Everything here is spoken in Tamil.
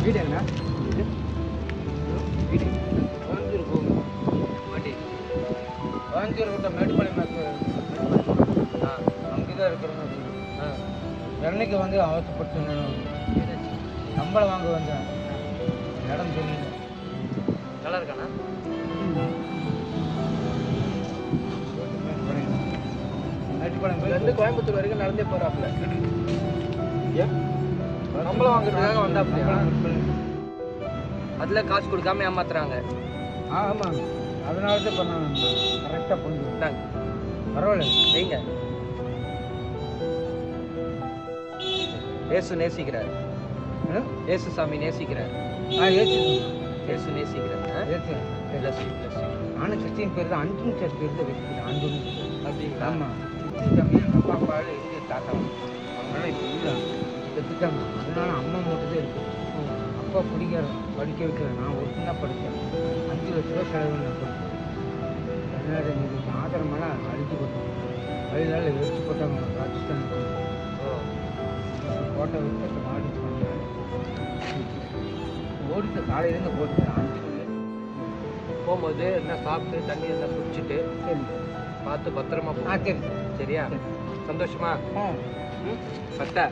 வீடு எங்கண்ணா? வீடு கோயம்புத்தூர் போகும் வண்டி கோயம்புத்தூர் விட்ட மேட்டுப்பாளையம் அங்கே தான் இருக்கிறோம். என்னைக்கு வந்து அவசரப்பட்டு சம்பளம் வாங்க வந்தேன். இடம் தெரியல. நல்லா இருக்காண்ணா? மேட்டுப்பாளையம் இங்கேருந்து கோயம்புத்தூர் வரைக்கும் நடந்தே போகிறாப்புல. சம்பளம் வாங்குறதுக்காக வந்தாப்புலையா? அதில் காசு கொடுக்காம ஏமாத்துறாங்க. ஆமாம், அதனால தான் இப்போ நான் கரெக்டாக பண்ணுறேன். பரவாயில்ல, வைங்க. ஏசு நேசிக்கிறார். ஏசு சாமி நேசிக்கிறார். ஏசு நேசிக்கிறார். நானும் கிறிஸ்டின் பேர் தான், அன்பின் சார் பேர் தான் வச்சுக்கிறேன். அன்புன்னு அப்படிங்களா? ஆமாம். கிறிஸ்டின் சாமி எங்கள் அப்பா அப்பாவில் இருந்து தாத்தா அவங்களாம் இப்போ இல்லை, செத்துட்டாங்க. அதனால அம்மா மட்டும் தான் இருக்குது. அப்பா பிடிக்கிற படிக்க வைக்கிறேன். நான் ஒரு சின்ன படித்தேன். 5 லட்ச ரூபா செலவு நான் படித்தேன். அதனால எங்களுக்கு ஆதரமெல்லாம் அழிச்சு போட்டோம். வயதால் எரிச்சு போட்டாங்க. ராஜஸ்தான் கோட்டை விட்டு மாடி பண்ணேன். ஓடிட்டு காலையிலேருந்து போட்டு போகும்போது என்ன சாப்பிட்டு தண்ணி என்ன குடிச்சிட்டு சரி பார்த்து பத்திரமா போ. சரி சரியா? சந்தோஷமா? ஆ சட்டை